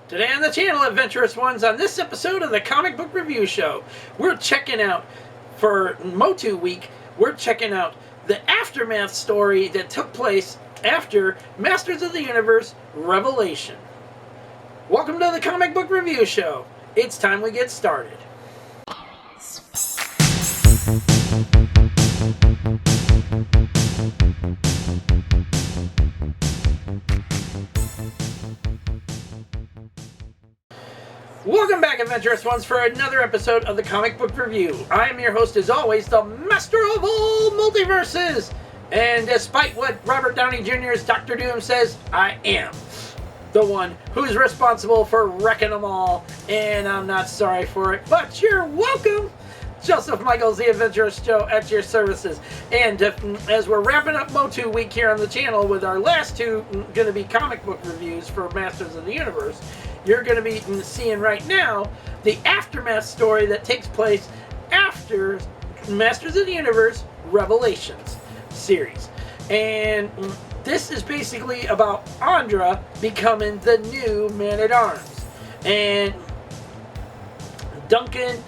Today on the channel, Adventurous Ones, on this episode of the Comic Book Review Show, we're checking out, for Motu Week, we're checking out the aftermath story that took place after Masters of the Universe Revelation. Welcome to the Comic Book Review Show. It's time we get started. Welcome back, Adventurous Ones, for another episode of the Comic Book Review. I am your host, as always, the master of all multiverses. And despite what Robert Downey Jr.'s Dr. Doom says, I am the one who's responsible for wrecking them all. And I'm not sorry for it, but you're welcome. Joseph Michaels, the Adventurous Joe, at your services. And as we're wrapping up Motu Week here on the channel with our last two going to be comic book reviews for Masters of the Universe, you're going to be seeing right now the aftermath story that takes place after Masters of the Universe Revelations series. And this is basically about Andra becoming the new Man-at-Arms. And Duncan,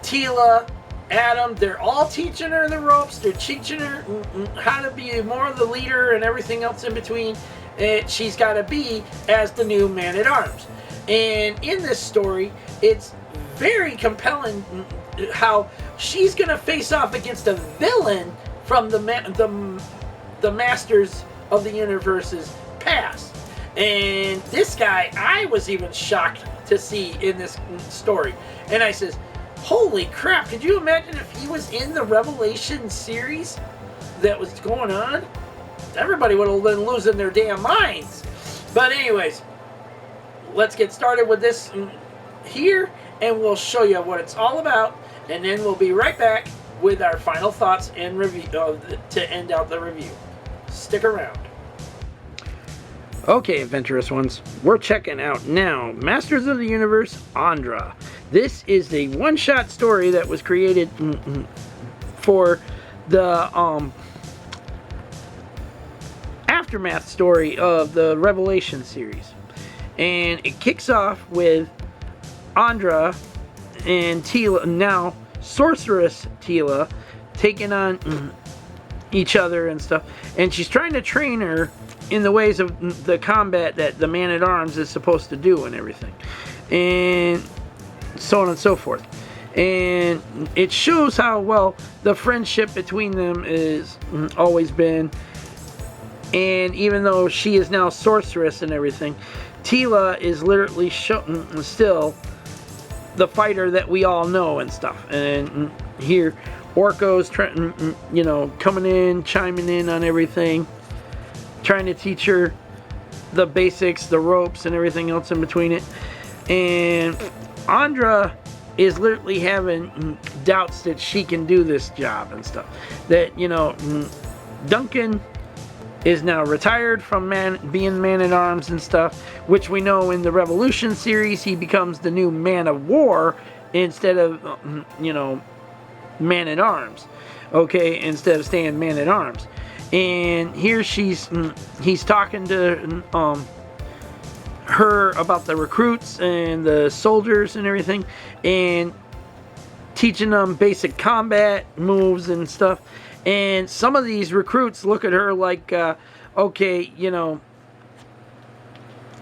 Teela, Adam, they're all teaching her the ropes. They're teaching her how to be more of the leader and everything else in between. And she's got to be as the new Man-at-Arms. And in this story, it's very compelling how she's going to face off against a villain from the Masters of the Universe's past. And this guy, I was even shocked to see in this story. And I says, holy crap, could you imagine if he was in the Revelation series that was going on? Everybody would have been losing their damn minds. But anyways, let's get started with this here, and we'll show you what it's all about, and then we'll be right back with our final thoughts and review to end out the review. Stick around. Okay, Adventurous Ones, we're checking out now Masters of the Universe Andra. This is the one-shot story that was created for the aftermath story of the Revelation series. And it kicks off with Andra and Teela, now Sorceress Teela, taking on each other and stuff. And she's trying to train her in the ways of the combat that the Man-at-Arms is supposed to do and everything. And so on and so forth. And it shows how well the friendship between them is always been. And even though she is now sorceress and everything, Teela is literally still the fighter that we all know and stuff. And here, Orko's coming in, chiming in on everything, trying to teach her the basics, the ropes, and everything else in between it. And Andra is literally having doubts that she can do this job and stuff. That, Duncan is now retired from being Man-at-Arms and stuff, which we know in the Revolution series he becomes the new Man of War instead of, Man-at-Arms. Okay, instead of staying Man-at-Arms. And here he's talking to her about the recruits and the soldiers and everything, and teaching them basic combat moves and stuff. And some of these recruits look at her like, okay,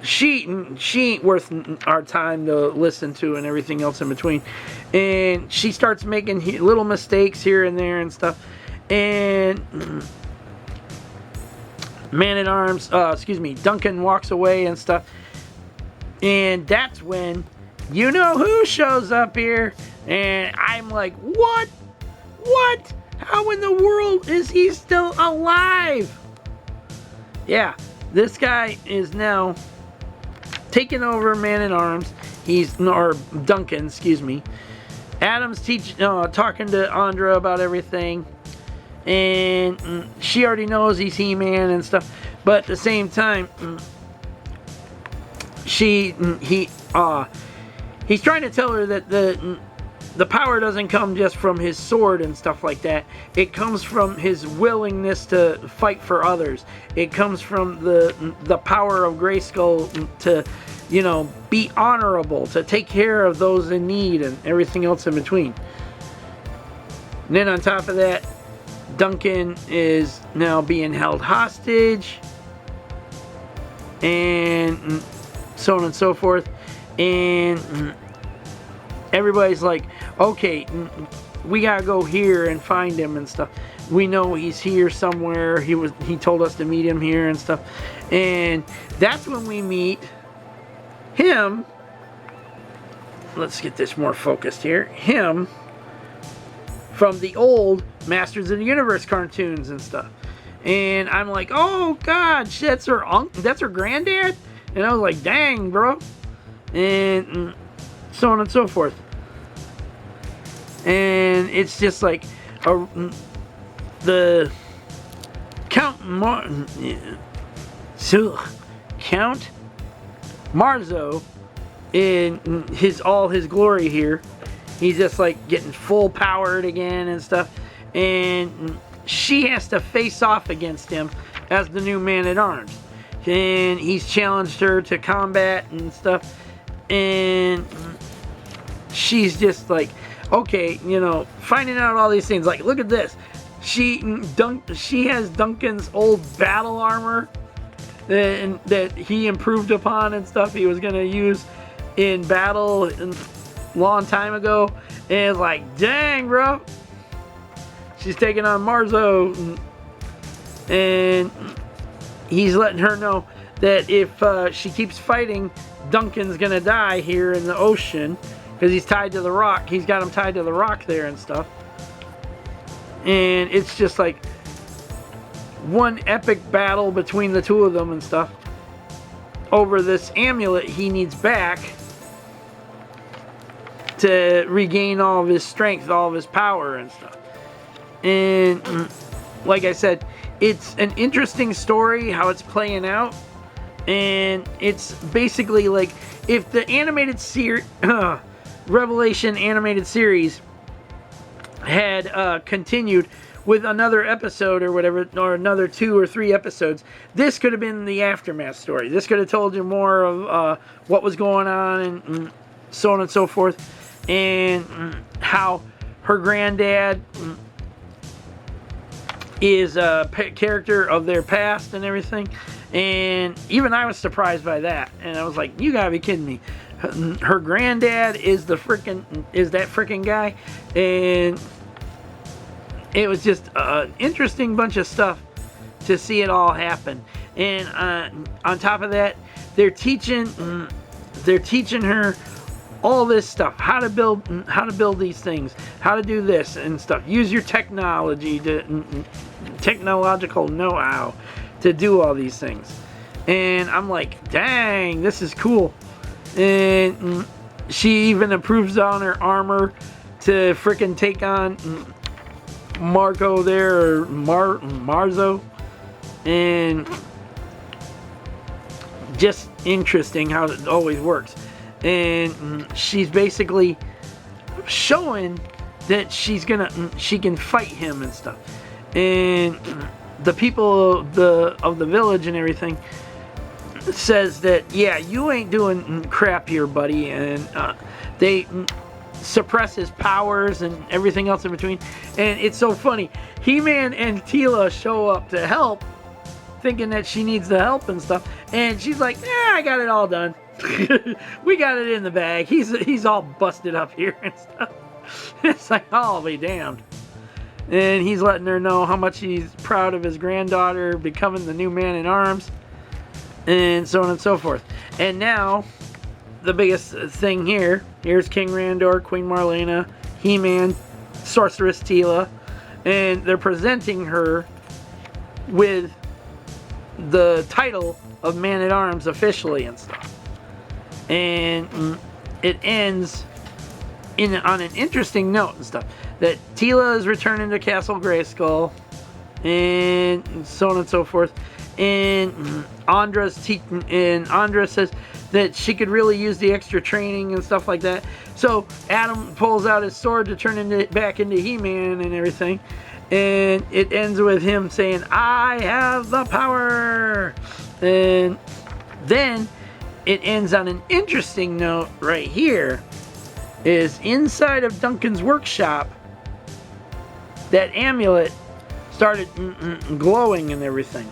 she ain't worth our time to listen to and everything else in between. And she starts making little mistakes here and there and stuff. And Duncan walks away and stuff. And that's when who shows up here. And I'm like, what? How in the world is he still alive? Yeah, this guy is now taking over Man-at-Arms. Or Duncan, excuse me. Adam's talking to Andra about everything. And she already knows he's He-Man and stuff. But at the same time, he's trying to tell her that the power doesn't come just from his sword and stuff like that. It comes from his willingness to fight for others. It comes from the power of Grayskull to you know, be honorable, to take care of those in need and everything else in between. And then on top of that, Duncan is now being held hostage, and so on and so forth. And everybody's like, okay, we gotta go here and find him and stuff. We know he's here somewhere. He told us to meet him here and stuff. And that's when we meet him. Let's get this more focused here. Him from the old Masters of the Universe cartoons and stuff. And I'm like, oh god, that's her granddad? And I was like, dang, bro. And so on and so forth. And it's just like the Count Marzo in all his glory here. He's just like getting full powered again and stuff. And she has to face off against him as the new Man-at-Arms. And he's challenged her to combat and stuff. And she's just like, okay, you know, finding out all these things. Like, look at this. She has Duncan's old battle armor that he improved upon and stuff he was going to use in battle a long time ago. And it's like, dang, bro. She's taking on Marzo. And he's letting her know that if she keeps fighting, Duncan's going to die here in the ocean. Because he's tied to the rock. He's got him tied to the rock there and stuff. And it's just like one epic battle between the two of them and stuff over this amulet he needs back to regain all of his strength, all of his power and stuff. And like I said, it's an interesting story how it's playing out. And it's basically like if the animated series Revelation animated series had continued with another episode or whatever, or another 2 or 3 episodes, this could have been the aftermath story. This could have told you more of what was going on and so on and so forth, and how her granddad is a character of their past and everything. And even I was surprised by that, and I was like, you gotta be kidding me. Her granddad is that freaking guy. And it was just an interesting bunch of stuff to see it all happen. And on top of that, they're teaching her all this stuff, how to build these things, how to do this and stuff. Use your technological know-how to do all these things. And I'm like, dang, this is cool. And she even improves on her armor to frickin' take on Marco there, or Marzo. And just interesting how it always works. And she's basically showing that she can fight him and stuff. And the people of the village and everything says that, yeah, you ain't doing crap here, buddy. And they suppress his powers and everything else in between. And it's so funny. He-Man and Teela show up to help, thinking that she needs the help and stuff. And she's like, I got it all done. We got it in the bag. He's all busted up here and stuff. It's like, I'll be damned. And he's letting her know how much he's proud of his granddaughter becoming the new Man-at-Arms. And so on and so forth. And now, the biggest thing here's King Randor, Queen Marlena, He-Man, Sorceress Teela. And they're presenting her with the title of Man-at-Arms officially and stuff. And it ends on an interesting note and stuff. That Teela is returning to Castle Grayskull. And so on and so forth. And Andra says that she could really use the extra training and stuff like that. So Adam pulls out his sword to turn back into He-Man and everything. And it ends with him saying, I have the power. And then it ends on an interesting note right here, is inside of Duncan's workshop, that amulet started glowing and everything.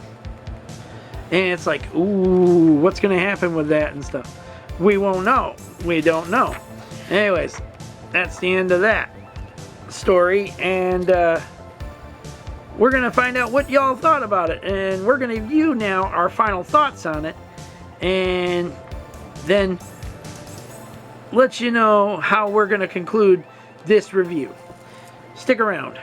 And it's like, ooh, what's going to happen with that and stuff? We won't know. We don't know. Anyways, that's the end of that story. And we're going to find out what y'all thought about it. And we're going to view now our final thoughts on it. And then let you know how we're going to conclude this review. Stick around.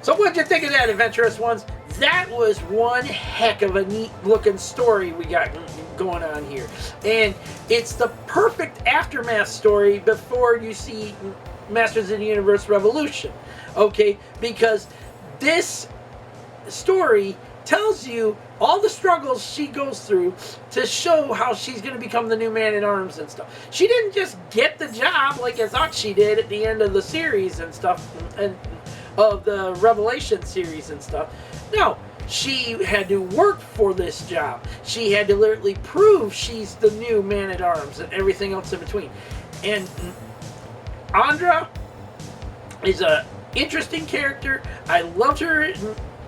So what'd you think of that, Adventurous Ones? That was one heck of a neat looking story we got going on here. And it's the perfect aftermath story before you see Masters of the Universe Revolution. Okay? Because this story tells you all the struggles she goes through to show how she's going to become the new Man-at-Arms and stuff. She didn't just get the job like I thought she did at the end of the series and stuff, and of the Revelation series and stuff. No, she had to work for this job. She had to literally prove she's the new Man-at-Arms and everything else in between. And Andra is a interesting character. I loved her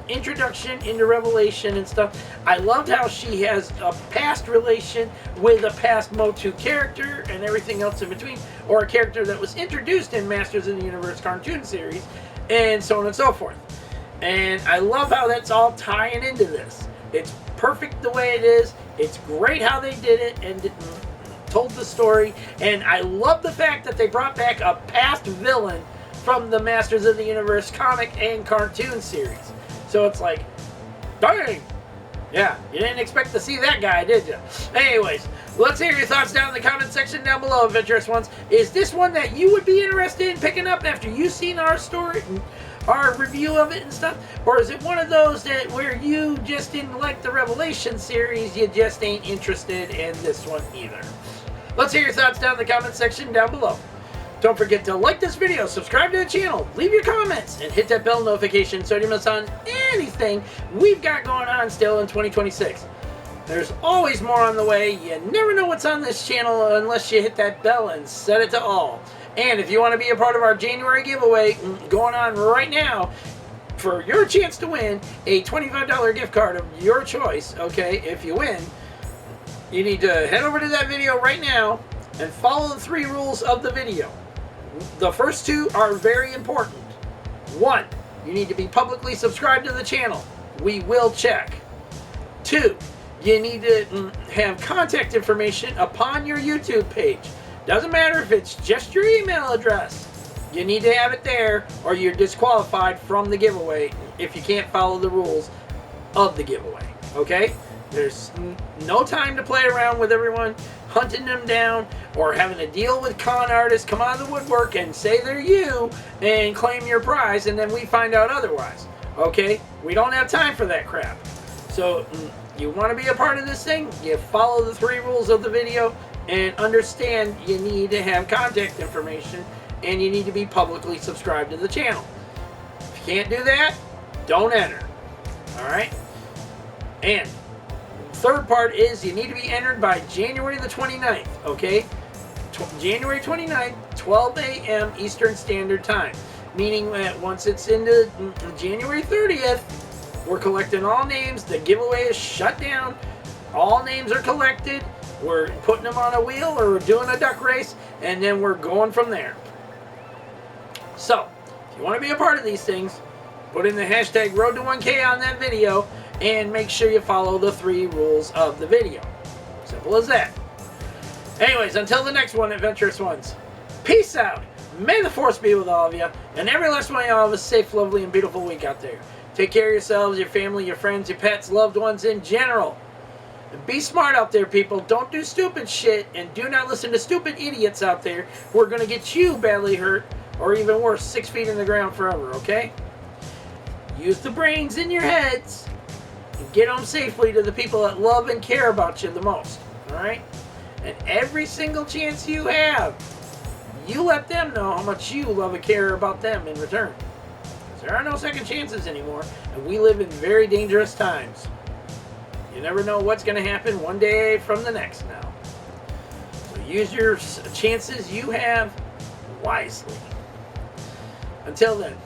introduction into Revelation and stuff. I loved how she has a past relation with a past Motu character and everything else in between, or a character that was introduced in Masters of the Universe cartoon series, and so on and so forth. And I love how that's all tying into this. It's perfect the way it is. It's great how they did it and told the story. And I love the fact that they brought back a past villain from the Masters of the Universe comic and cartoon series. So it's like, dang! Yeah, you didn't expect to see that guy, did you? Anyways, let's hear your thoughts down in the comment section down below, Adventurous Ones. Is this one that you would be interested in picking up after you've seen our story, our review of it and stuff? Or is it one of those that where you just didn't like the Revelation series, you just ain't interested in this one either? Let's hear your thoughts down in the comment section down below. Don't forget to like this video, subscribe to the channel, leave your comments, and hit that bell notification so you don't miss on anything we've got going on still in 2026. There's always more on the way. You never know what's on this channel unless you hit that bell and set it to all. And if you want to be a part of our January giveaway going on right now, for your chance to win a $25 gift card of your choice, okay, if you win, you need to head over to that video right now and follow the 3 rules of the video. The first 2 are very important. 1, you need to be publicly subscribed to the channel. We will check. 2, you need to have contact information upon your YouTube page. Doesn't matter if it's just your email address. You need to have it there or you're disqualified from the giveaway if you can't follow the rules of the giveaway. Okay? There's no time to play around with everyone, hunting them down, or having to deal with con artists come out of the woodwork and say they're you and claim your prize, and then we find out otherwise. Okay? We don't have time for that crap. So, you want to be a part of this thing? You follow the 3 rules of the video and understand you need to have contact information and you need to be publicly subscribed to the channel. If you can't do that, don't enter. Alright? And third part is you need to be entered by January the 29th, okay? January 29th, 12 a.m. Eastern Standard Time. Meaning that once it's into January 30th, we're collecting all names. The giveaway is shut down. All names are collected. We're putting them on a wheel or we're doing a duck race, and then we're going from there. So, if you want to be a part of these things, put in the hashtag Road to 1K on that video, and make sure you follow the 3 rules of the video. Simple as that. Anyways, until the next one, Adventurous Ones, peace out. May the Force be with all of you, and every last one of y'all have a safe, lovely, and beautiful week out there. Take care of yourselves, your family, your friends, your pets, loved ones in general. And be smart out there, people. Don't do stupid shit, and do not listen to stupid idiots out there who are going to get you badly hurt, or even worse, 6 feet in the ground forever, okay? Use the brains in your heads and get them safely to the people that love and care about you the most, alright? And every single chance you have, you let them know how much you love and care about them in return. There are no second chances anymore, and we live in very dangerous times. You never know what's going to happen one day from the next now. use your chances you have wisely. Until then,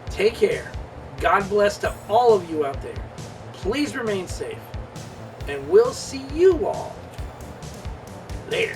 take care. God bless to all of you out there. Please remain safe. And we'll see you all later.